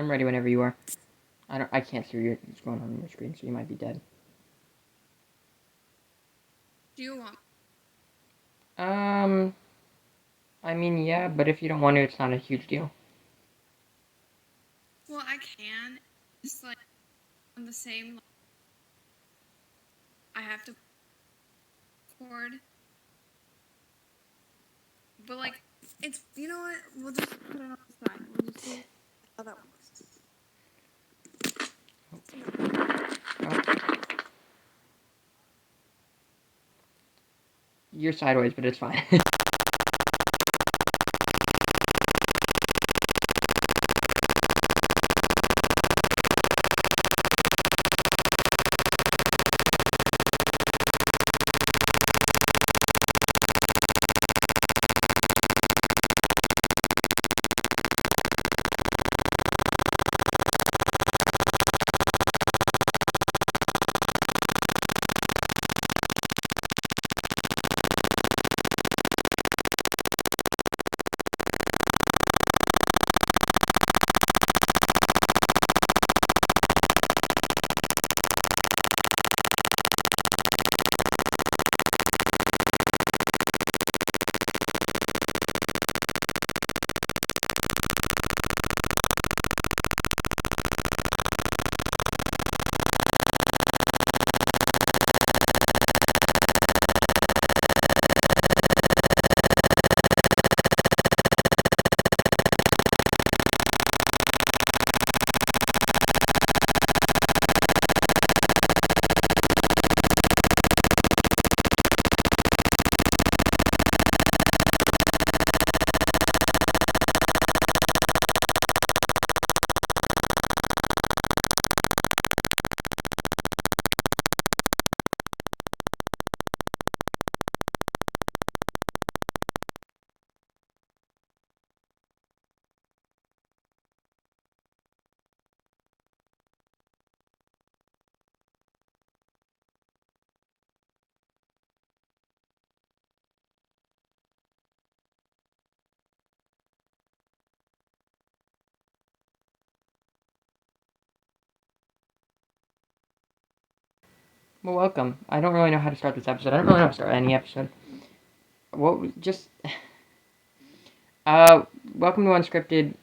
I'm ready whenever you are. I can't see what's going on your screen, so you might be dead. Do you want? Um, I mean, yeah, but if you don't want to, it's not a huge deal. Well, I can. It's like on the same. I have to record, but like it's. You know what? We'll just put it on the side. We'll just see how that works. Oh, you're sideways, but it's fine. Well, welcome. I don't really know how to start this episode. I don't really know how to start any episode. Just uh, welcome to Unskripted.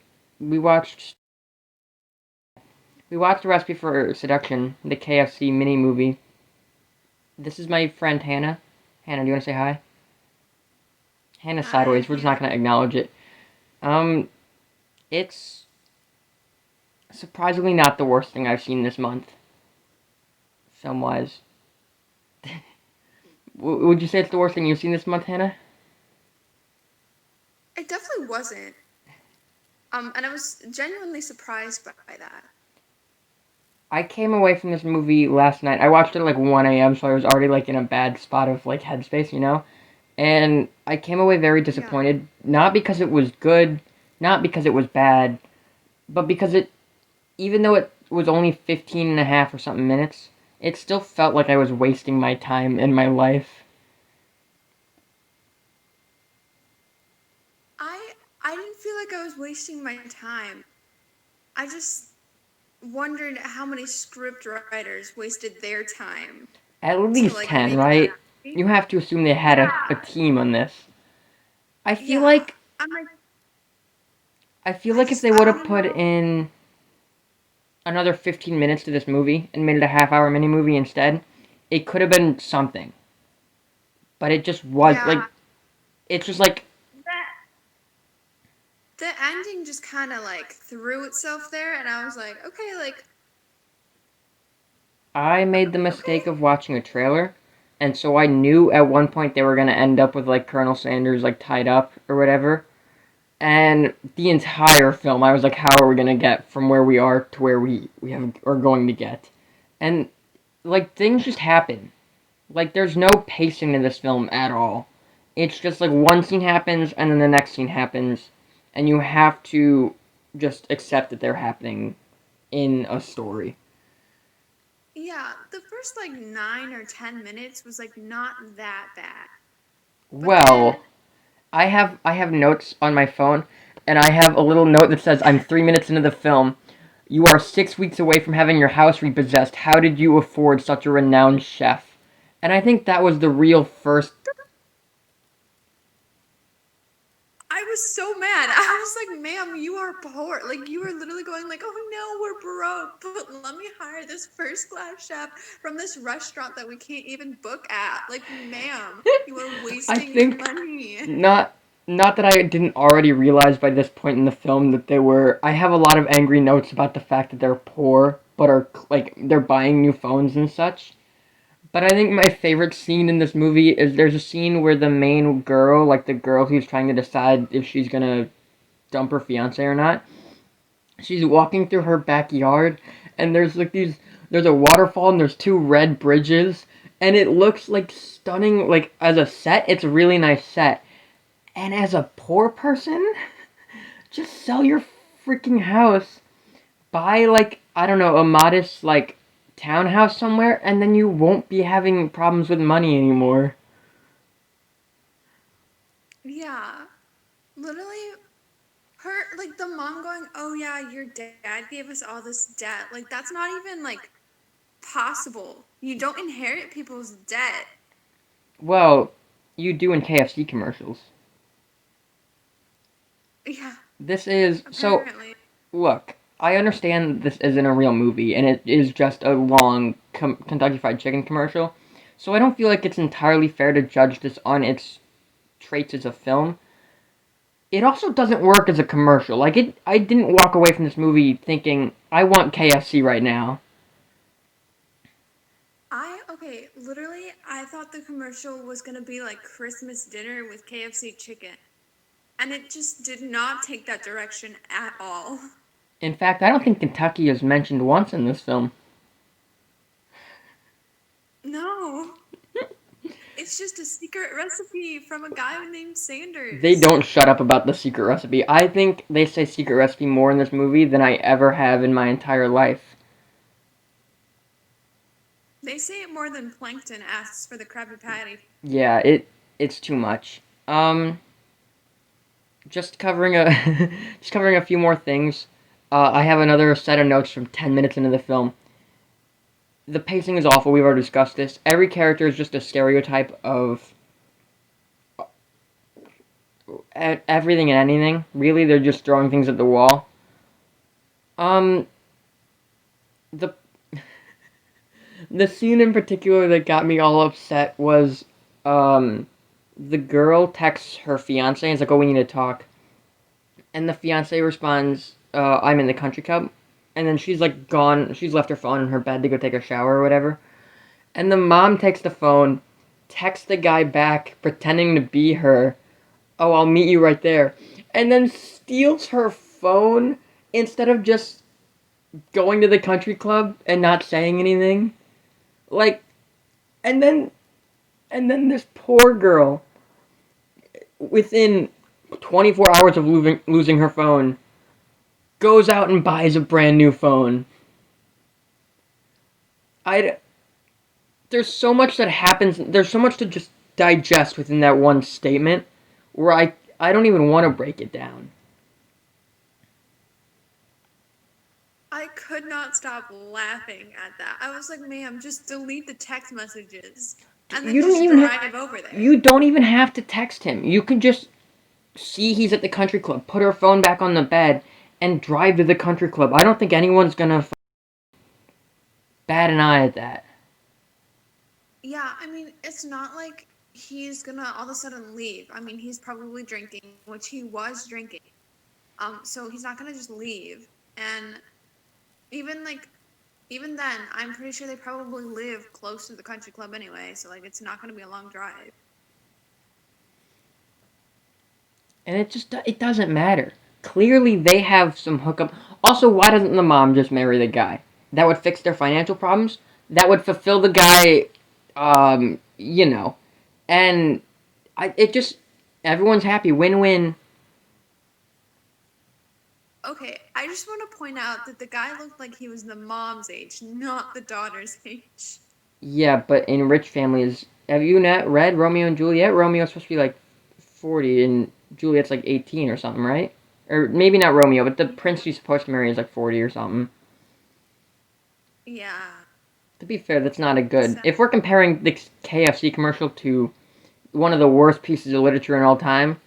We watched we watched the recipe for Seduction, the KFC mini movie. This is my friend Hannah. Hannah, do you want to say hi? Hannah's Hi, sideways. We're just not Hannah. gonna acknowledge it. Um, it's surprisingly not the worst thing I've seen this month, film-wise. Would you say it's the worst thing you've seen this month, Hannah? It definitely wasn't. And I was genuinely surprised by that. I came away from this movie last night. I watched it at like 1 a.m., so I was already like in a bad spot of like headspace, you know? And I came away very Yeah. disappointed, not because it was good, not because it was bad, but because even though it was only 15 and a half or something minutes, it still felt like I was wasting my time and my life. I I didn't feel like I was wasting my time. I just wondered how many script writers wasted their time At to least like 10, make that right? movie. You have to assume they had a Yeah. team on this. I feel Yeah. like I'm like I feel like if they I would have don't put know. in another 15 minutes to this movie and made it a half-hour mini movie instead, it could have been something. But it just was Yeah. like it's just like That the ending just kind of like threw itself there and I was like, okay, like I made the okay. mistake of watching a trailer, and so I knew at one point they were gonna end up with like Colonel Sanders like tied up or whatever. And the entire film, I was like, how are we gonna get from where we are to where we are going to get? And like things just happen. Like there's no pacing in this film at all. It's just like one scene happens and then the next scene happens, and you have to just accept that they're happening in a story. Yeah, the first like 9 or 10 minutes was like not that bad. But then Well, I have notes on my phone, and I have a little note that says I'm 3 minutes into the film. You are 6 weeks away from having your house repossessed. How did you afford such a renowned chef? And I think that was the real first. I was so mad. I was like, ma'am, you are poor. Like, you are literally going like, oh no, we're broke. But let me hire this first class chef from this restaurant that we can't even book at. Like, ma'am, you are I wasting your think money. not not that I didn't already realize by this point in the film that they were. I have a lot of angry notes about the fact that they're poor, but are like they're buying new phones and such. But I think my favorite scene in this movie is there's a scene where the main girl, like the girl who's trying to decide if she's gonna dump her fiance or not, she's walking through her backyard, and there's a waterfall and there's two red bridges, and it looks like stunning. Like as a set, it's a really nice set. And as a poor person, just sell your freaking house, buy like I don't know a modest like townhouse somewhere, and then you won't be having problems with money anymore. Yeah. Literally, her, like, the mom going, oh yeah, your dad gave us all this debt. Like, that's not even, like, possible. You don't inherit people's debt. Well, you do in KFC commercials. Yeah, This is so. apparently. Look, I understand this isn't a real movie, and it is just a long Kentucky Fried Chicken commercial. So I don't feel like it's entirely fair to judge this on its traits as a film. It also doesn't work as a commercial. Like I didn't walk away from this movie thinking I want KFC right now. Okay, literally, I thought the commercial was gonna be like Christmas dinner with KFC chicken. And it just did not take that direction at all. In fact, I don't think Kentucky is mentioned once in this film. No, it's just a secret recipe from a guy named They Sanders. don't shut up about the secret recipe. I think they say secret recipe more in this movie than I ever have in my entire life. They say it more than Plankton asks for the Krabby Patty. Yeah, it's too much. Just covering a just covering a few more things. I have another set of notes from 10 minutes into the film. The pacing is awful. We've already discussed this. Every character is just a stereotype of everything and anything. Really, they're just throwing things at the wall. Um, the the scene in particular that got me all upset was um, the girl texts her fiance and is like, "Oh, we need to talk," and the fiance responds, "I'm in the country club," and then she's like gone. She's left her phone in her bed to go take a shower or whatever. And the mom takes the phone, texts the guy back, pretending to be her. "Oh, I'll meet you right there," and then steals her phone instead of just going to the country club and not saying anything. Like, and then this poor girl, within 24 hours of losing her phone, goes out and buys a brand new phone. I There's so much that happens. There's so much to just digest within that one statement, where I don't even want to break it down. I could not stop laughing at that. I was like, ma'am, just delete the text messages and then You don't just even drive over there. you don't even have to text him. You can just see he's at the country club, put her phone back on the bed, and drive to the country club. I don't think anyone's gonna bat an eye at that. Yeah, I mean, it's not like he's gonna all of a sudden leave. I mean, he's probably drinking, which he was drinking. So he's not gonna just leave. And even like even then, I'm pretty sure they probably live close to the country club anyway, so like it's not gonna be a long drive. And it doesn't matter. Clearly, they have some hookup. Also, why doesn't the mom just marry the guy? That would fix their financial problems. That would fulfill the guy, you know. And it just everyone's happy. Win win. Okay, I just want to point out that the guy looked like he was the mom's age, not the daughter's age. Yeah, but in rich families, have you not read Romeo and Juliet? Romeo's supposed to be like 40 and Juliet's like 18 or something, right? Or maybe not Romeo, but the prince she's supposed to marry is like 40 or something. Yeah. To be fair, that's not a good. So, If we're comparing the KFC commercial to one of the worst pieces of literature in all time,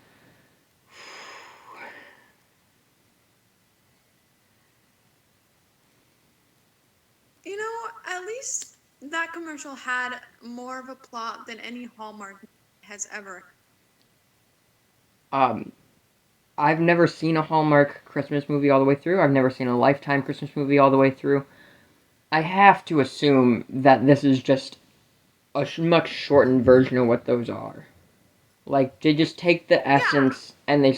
at least that commercial had more of a plot than any Hallmark has ever. um, I've never seen a Hallmark Christmas movie all the way through. I've never seen a Lifetime Christmas movie all the way through. I have to assume that this is just a much shortened version of what those are. Like, they just take the Yeah, essence and they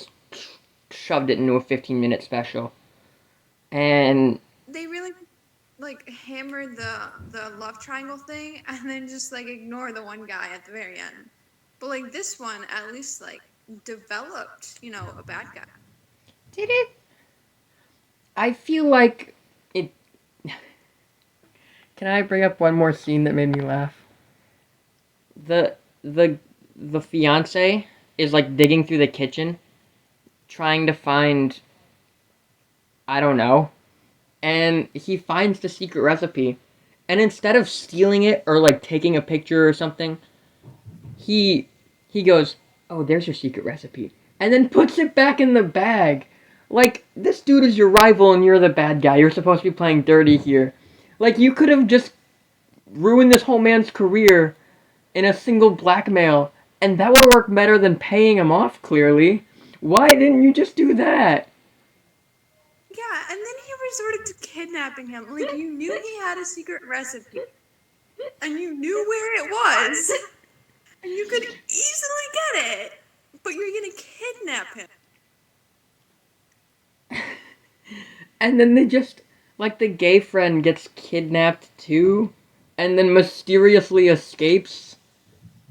shoved it into a 15-minute special. And they really like hammered the love triangle thing and then just like ignore the one guy at the very end. But like this one at least like developed, a bad guy. did it? I feel like it. Can I bring up one more scene that made me laugh? The the the fiance is like digging through the kitchen, trying to find, I don't know, and he finds the secret recipe, and instead of stealing it or like taking a picture or something, he he goes, "Oh, there's your secret recipe," and then puts it back in the bag. Like, this dude is your rival and you're the bad guy. You're supposed to be playing dirty here. Like, you could have just ruined this whole man's career in a single blackmail, and that would work better than paying him off, clearly. Why didn't you just do that? Yeah, and then he resorted to kidnapping him. Like you knew he had a secret recipe and you knew where it was and you could easily get it, but you're gonna kidnap him. And then they just, like, the gay friend gets kidnapped too, and then mysteriously escapes,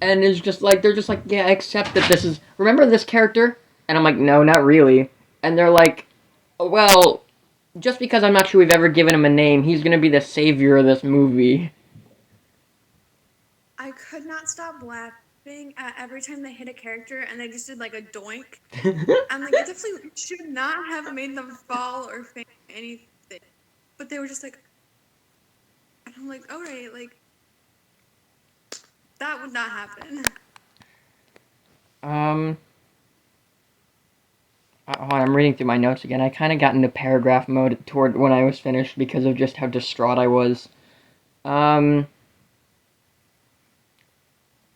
and is just like, they're just like, yeah, accept that this is, remember this character? And I'm like, no, not really. And they're like, well, just because I'm not sure we've ever given him a name, he's gonna be the savior of this movie. I could not stop laughing at every time they hit a character and they just did like a doink. And like it definitely should not have made them fall or faint anything. But they were just like, and I'm like, all right, like that would not happen. um, hold on, I'm reading through my notes again. I kind of got into paragraph mode toward when I was finished because of just how distraught I was. Um,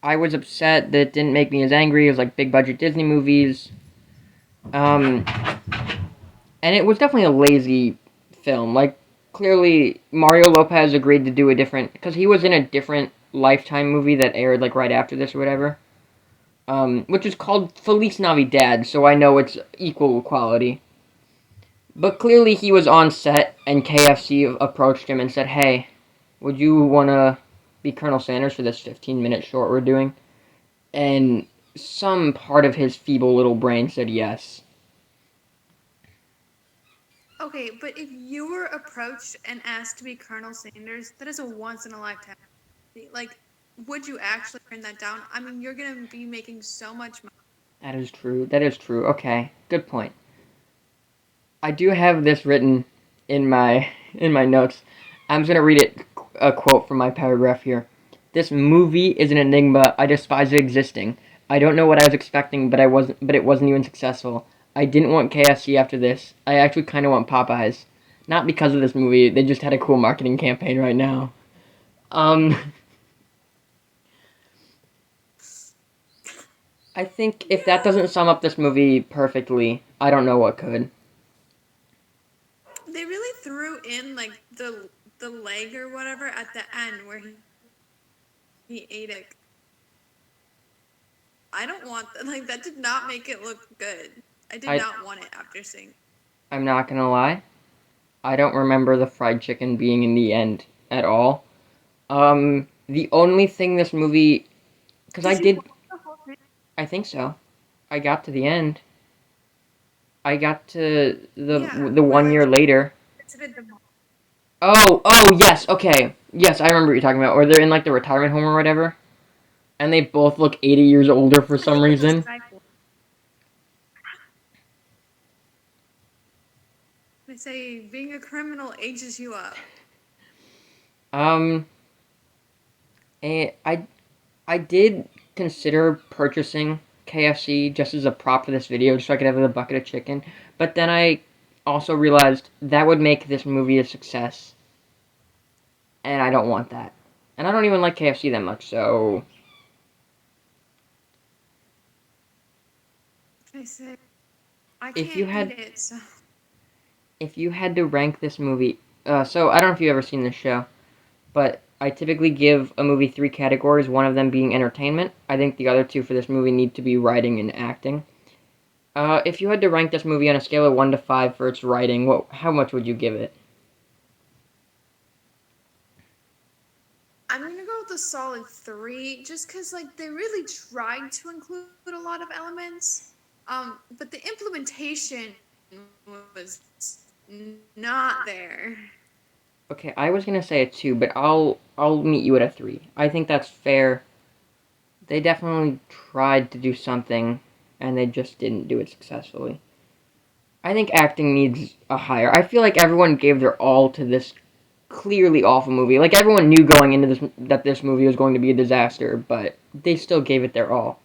I was upset that it didn't make me as angry as like big budget Disney movies. Um, and it was definitely a lazy film. Like, clearly Mario Lopez agreed to do a different, because he was in a different Lifetime movie that aired like right after this or whatever. Which is called Feliz Navidad, so I know it's equal quality. But clearly he was on set, and KFC approached him and said, "Hey, would you want to be Colonel Sanders for this 15-minute short we're doing?" And some part of his feeble little brain said yes. Okay, but if you were approached and asked to be Colonel Sanders, that is a once in a lifetime. Like, would you actually turn that down? I mean, you're gonna be making so much money. That is true. That is true. Okay, good point. I do have this written in my in my notes. I'm just gonna read it, a quote from my paragraph here. This movie is an enigma. I despise it existing. I don't know what I was expecting, but it wasn't even successful. I didn't want KFC after this. I actually kind of want Popeyes. Not because of this movie. They just had a cool marketing campaign right now. Um, I think if that Yeah, doesn't sum up this movie perfectly, I don't know what could. they really threw in like the leg or whatever at the end where he ate it. I don't want that. Like that did not make it look good. I did I not want it after seeing. I'm not gonna lie. I don't remember the fried chicken being in the end at all. The only thing this movie, because I Did you did, watch the whole thing? I think so. I got to the end. I got to Yeah, the where one like year later. visited the mall. Oh, yes, okay. Yes, I remember what you're talking about. Or they're in like the retirement home or whatever, and they both look 80 years older for I some think it was reason. stifled. They say being a criminal ages you up. Um, I did consider purchasing KFC just as a prop for this video, just so I could have a bucket of chicken. But then I also realized that would make this movie a success, and I don't want that. And I don't even like KFC that much, so I say I if you can't eat had it, so if you had to rank this movie, so I don't know if you've ever seen this show, but I typically give a movie three categories, one of them being entertainment. I think the other two for this movie need to be writing and acting. If you had to rank this movie on a scale of 1 to 5 for its writing, how much would you give it? I'm gonna go with a solid 3, just because like they really tried to include a lot of elements, but the implementation was not there. Okay, I was gonna say a 2, but I'll meet you at a 3. I think that's fair. They definitely tried to do something, and they just didn't do it successfully. I think acting needs a higher. I feel like everyone gave their all to this clearly awful movie. Like everyone knew going into this that this movie was going to be a disaster, but they still gave it their all.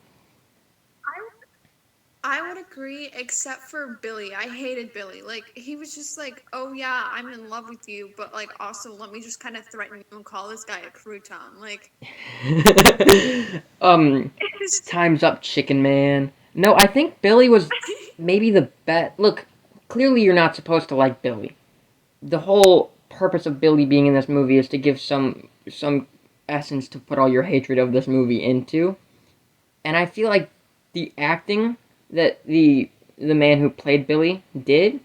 I would agree, except for Billy. I hated Billy. Like he was just like, "Oh yeah, I'm in love with you," but like also let me just kind of threaten you and call this guy a crouton. Like, it's Time's up, chicken man. No, I think Billy was maybe the best. Look, clearly you're not supposed to like Billy. The whole purpose of Billy being in this movie is to give some essence to put all your hatred of this movie into. And I feel like the acting that the man who played Billy did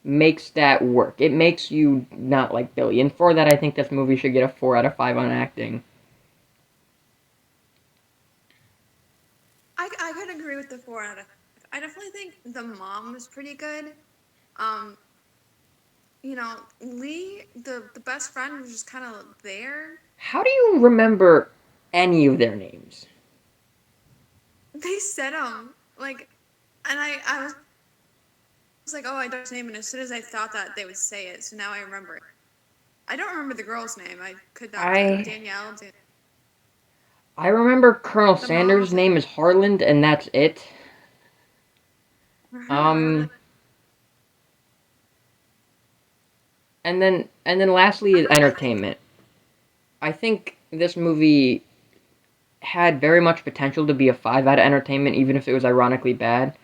makes that work. It makes you not like Billy. And for that I think this movie should get a 4 out of 5 on acting. I could agree with the 4 out of. I definitely think the mom was pretty good. Um, Lee, the best friend, was just kind of there. How do you remember any of their names? They said like, and I was like, oh, I don't know his name, and as soon as I thought that, they would say it, so now I remember it. I don't remember the girl's name. I could not tell you. I Danielle, I remember Colonel the mom's Sanders' name is Harland, and that's it. like, Um, and then lastly is I think entertainment. I think this movie had very much potential to be a 5 out of entertainment, even if it was ironically bad.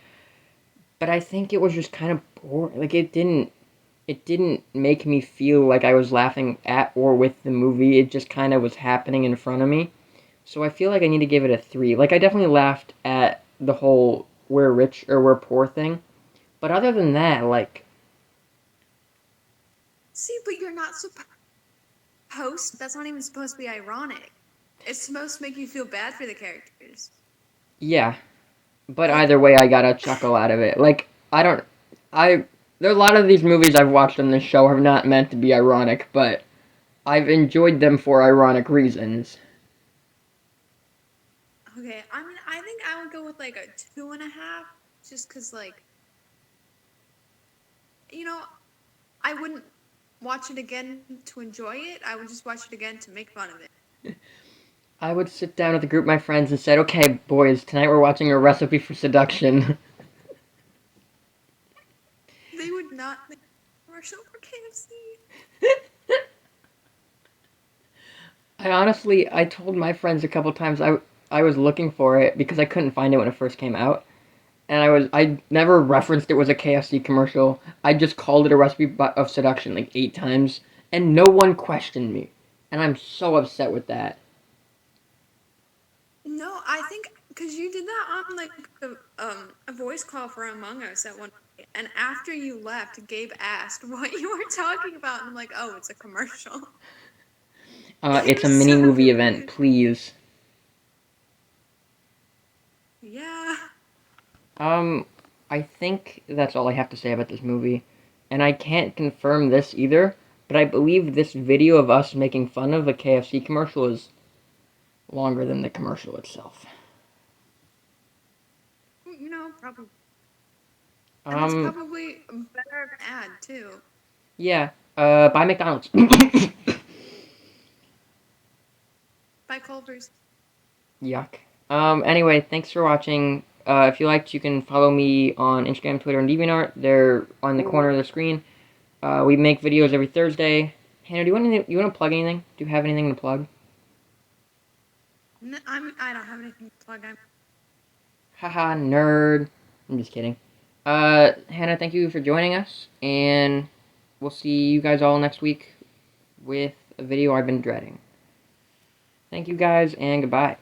But I think it was just kind of boring. Like it didn't make me feel like I was laughing at or with the movie. It just kind of was happening in front of me. So I feel like I need to give it a 3. Like I definitely laughed at the whole we're rich or we're poor thing. But other than that, like see, but you're not supposed. That's not even supposed to be ironic. It's supposed to make you feel bad for the characters. yeah, but Like, either way I got a chuckle out of it. Like I don't I there are a lot of these movies I've watched on this show are not meant to be ironic, but I've enjoyed them for ironic reasons. okay, I mean, I think I would go with like a 2.5, just because, like, you know, I wouldn't watch it again to enjoy it. I would just watch it again to make fun of it. I would sit down with a group of my friends and said, "Okay, boys, tonight we're watching a recipe for seduction." They would not make a commercial for KFC. I told my friends a couple times I was looking for it because I couldn't find it when it first came out. And I never referenced it was a KFC commercial. I just called it a recipe of seduction like 8 times and no one questioned me. And I'm so upset with that. No, I think because you did that on like a voice call for Among Us at one point, and after you left, Gabe asked what you were talking about, and I'm like, oh, it's a commercial. He It's a was mini so movie event, confused. please. Yeah. Um, I think that's all I have to say about this movie. And I can't confirm this either, but I believe this video of us making fun of a KFC commercial is longer than the commercial itself. Probably, and it's Um, probably better of an ad too. yeah. Buy McDonald's. By Culver's. Yuck. Anyway, thanks for watching. If you liked, you can follow me on Instagram, Twitter, and DeviantArt. They're on the corner of the screen. We make videos every Thursday. Hannah, do you want to plug anything? Do you have anything to plug? I don't have anything to plug. Haha, nerd. I'm just kidding. Hannah, thank you for joining us, and we'll see you guys all next week with a video I've been dreading. Thank you guys, and goodbye.